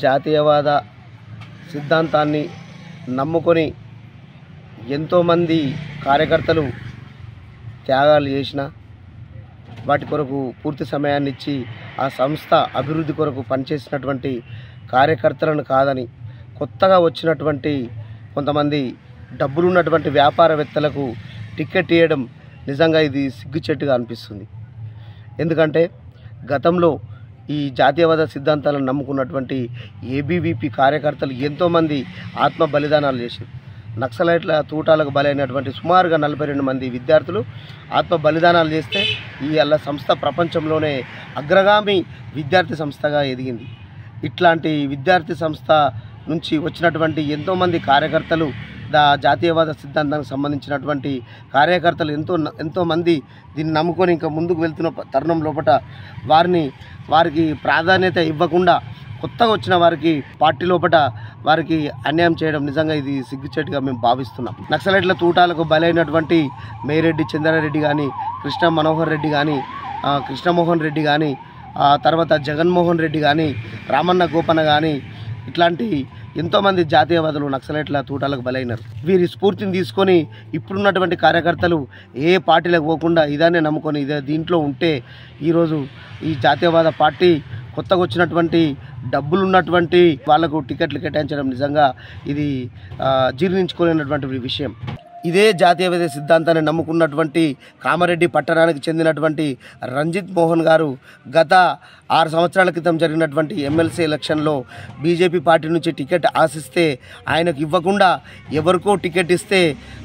జాతీయవాద సిద్ధాంతాన్ని నమ్ముకొని ఎంతోమంది కార్యకర్తలు త్యాగాలు చేసిన వాటి కొరకు పూర్తి సమయాన్ని ఇచ్చి ఆ సంస్థ అభివృద్ధి కొరకు పనిచేసినటువంటి కార్యకర్తలను కాదని కొత్తగా వచ్చినటువంటి కొంతమంది డబ్బులున్నటువంటి వ్యాపారవేత్తలకు టికెట్ ఇవ్వడం నిజంగా ఇది సిగ్గుచేటుగా అనిపిస్తుంది. ఎందుకంటే గతంలో ఈ జాతీయవాద సిద్ధాంతాలను నమ్ముకున్నటువంటి ఏబీవీపీ కార్యకర్తలు ఎంతోమంది ఆత్మ బలిదానాలు చేశారు. నక్సలైట్ల తూటాలకు బలైనటువంటి సుమారుగా 42 మంది విద్యార్థులు ఆత్మ బలిదానాలు చేస్తే ఈ అల్ల సంస్థ ప్రపంచంలోనే అగ్రగామి విద్యార్థి సంస్థగా ఎదిగింది. ఇట్లాంటి విద్యార్థి సంస్థ నుంచి వచ్చినటువంటి ఎంతోమంది కార్యకర్తలు జాతీయవాద సిద్ధాంతానికి సంబంధించినటువంటి కార్యకర్తలు ఎంతోమంది దీన్ని నమ్ముకొని ఇంకా ముందుకు వెళ్తున్న తరుణం లోపల వారికి ప్రాధాన్యత ఇవ్వకుండా కొత్తగా వచ్చిన వారికి పార్టీ లోపల వారికి అన్యాయం చేయడం నిజంగా ఇది సిగ్గుచేటుగా మేము భావిస్తున్నాం. నక్సలైట్ల తూటాలకు బలైనటువంటి మేరెడ్డి చంద్రారెడ్డి కానీ, కృష్ణ మనోహర్ రెడ్డి కానీ, కృష్ణమోహన్ రెడ్డి కానీ, తర్వాత జగన్మోహన్ రెడ్డి కానీ, రామన్న గోపన్న కానీ ఇట్లాంటి ఎంతోమంది జాతీయవాదులు నక్సలైట్ల తూటాలకు బలైనారు. వీరి స్ఫూర్తిని తీసుకొని ఇప్పుడున్నటువంటి కార్యకర్తలు ఏ పార్టీలకు పోకుండా ఇదానే నమ్ముకొని దీంట్లో ఉంటే ఈరోజు ఈ జాతీయవాద పార్టీ కొత్తగా వచ్చినటువంటి డబ్బులున్నటువంటి వాళ్లకు టికెట్లు కేటాయించడం నిజంగా ఇది జీర్ణించుకోలేనటువంటి విషయం. ఇదే జాతీయవాద సిద్ధాంతాన్ని నమ్ముకున్నటువంటి కామారెడ్డి పట్టణానికి చెందినటువంటి రంజిత్ మోహన్ గారు గత 6 సంవత్సరాల క్రితం జరిగినటువంటి ఎమ్మెల్సీ ఎలక్షన్లో బీజేపీ పార్టీ నుంచి టికెట్ ఆశిస్తే ఆయనకు ఇవ్వకుండా ఎవరికో టికెట్ ఇస్తే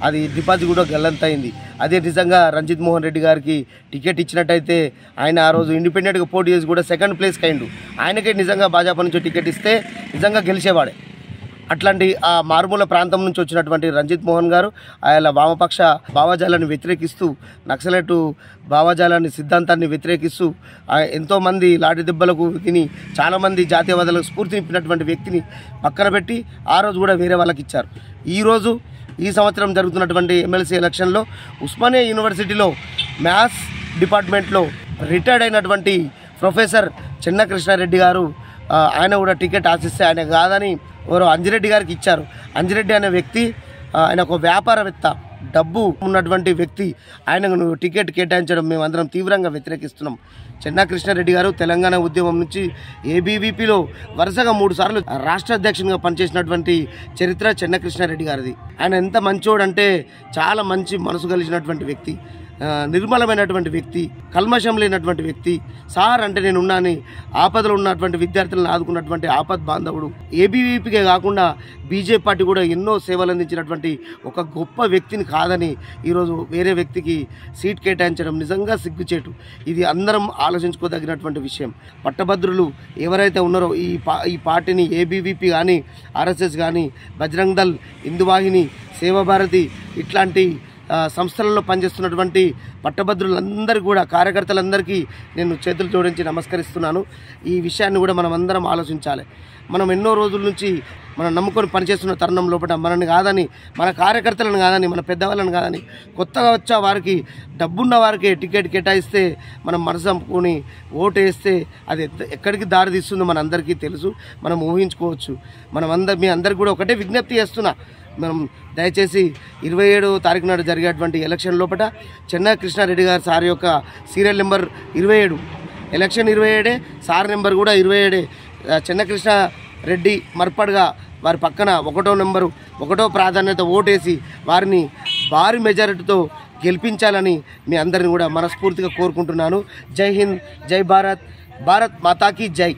అది డిపాజిట్ కూడా గల్లంతైంది. అదే నిజంగా రంజిత్ మోహన్ రెడ్డి గారికి టికెట్ ఇచ్చినట్టయితే ఆయన ఆ రోజు ఇండిపెండెంట్గా పోటీ చేసి కూడా 2nd ప్లేస్కి అయిండు. ఆయనకే నిజంగా భాజపా నుంచి టికెట్ ఇస్తే నిజంగా గెలిచేవాడే. అట్లాంటి ఆ మారుమూల ప్రాంతం నుంచి వచ్చినటువంటి రంజిత్ మోహన్ గారు ఆయన వామపక్ష భావజాలాన్ని వ్యతిరేకిస్తూ నక్సలైట్ భావజాలాన్ని సిద్ధాంతాన్ని వ్యతిరేకిస్తూ ఎంతోమంది లాఠీ దెబ్బలకు తిని చాలామంది జాతీయవాదులకు స్ఫూర్తి నింపినటువంటి వ్యక్తిని పక్కన పెట్టి ఆ రోజు కూడా వేరే వాళ్ళకి ఇచ్చారు. ఈ సంవత్సరం జరుగుతున్నటువంటి ఎమ్మెల్సీ ఎలక్షన్లో ఉస్మానియా యూనివర్సిటీలో మ్యాథ్స్ డిపార్ట్మెంట్లో రిటైర్డ్ అయినటువంటి ప్రొఫెసర్ చెన్న కృష్ణారెడ్డి గారు ఆయన కూడా టికెట్ ఆశిస్తే ఆయన కాదని ఎవరో అంజిరెడ్డి గారికి ఇచ్చారు. అంజిరెడ్డి అనే వ్యక్తి ఆయన ఒక వ్యాపారవేత్త, డబ్బు ఉన్నటువంటి వ్యక్తి. ఆయనకు టికెట్ కేటాయించడం మేమందరం తీవ్రంగా వ్యతిరేకిస్తున్నాం. చెన్నా కృష్ణారెడ్డి గారు తెలంగాణ ఉద్యమం నుంచి ఏబీవీపీలో వరుసగా 3 సార్లు రాష్ట్ర అధ్యక్షునిగా పనిచేసినటువంటి చరిత్ర చెన్నా కృష్ణారెడ్డి గారిది. ఆయన ఎంత మంచోడంటే చాలా మంచి మనసు కలిగినటువంటి వ్యక్తి, నిర్మలమైనటువంటి వ్యక్తి, కల్మషం లేనటువంటి వ్యక్తి. సార్ అంటే నేను ఉన్నాను, ఆపదలో ఉన్నటువంటి విద్యార్థులను ఆదుకున్నటువంటి ఆపద్ బాంధవుడు. ఏబీవీపీకే కాకుండా బీజేపీ పార్టీ కూడా ఎన్నో సేవలు అందించినటువంటి ఒక గొప్ప వ్యక్తిని కాదని ఈరోజు వేరే వ్యక్తికి సీట్ కేటాయించడం నిజంగా సిగ్గుచేటు. ఇది అందరం ఆలోచించుకోదగినటువంటి విషయం. పట్టభద్రులు ఎవరైతే ఉన్నారో ఈ పార్టీని ఏబీవీపీ కానీ, ఆర్ఎస్ఎస్ కానీ, బజరంగ్ దళ్, హిందూవాహిని, సేవాభారతి ఇట్లాంటి సంస్థలలో పనిచేస్తున్నటువంటి పట్టభద్రులందరికీ కూడా కార్యకర్తలందరికీ నేను చేతులు జోడించి నమస్కరిస్తున్నాను. ఈ విషయాన్ని కూడా మనం అందరం ఆలోచించాలి. మనం ఎన్నో రోజుల నుంచి మనం నమ్ముకొని పనిచేస్తున్న తరుణం లోపల మనల్ని కాదని, మన కార్యకర్తలను కాదని, మన పెద్దవాళ్ళని కాదని కొత్తగా వచ్చా వారికి డబ్బున్న వారికి టికెట్ కేటాయిస్తే మనం మనసు అమ్ముకొని ఓటు వేస్తే అది ఎక్కడికి దారి తీస్తుందో మనందరికీ తెలుసు, మనం ఊహించుకోవచ్చు. మీ అందరికీ కూడా ఒకటే విజ్ఞప్తి చేస్తున్నా, మనం దయచేసి 27వ తారీఖు నాడు జరిగేటువంటి ఎలక్షన్ లోపల చెన్నా కృష్ణారెడ్డి గారు సార్ యొక్క serial number 27, election 27, sir number కూడా 27. చెన్నా కృష్ణారెడ్డి మర్పడ్గా వారి పక్కన 1వ నెంబరు 1వ ప్రాధాన్యత ఓటేసి వారిని భారీ మెజారిటీతో గెలిపించాలని మీ అందరిని కూడా మనస్ఫూర్తిగా కోరుకుంటున్నాను. జై హింద్, జై భారత్, భారత్ మాతాకి జై.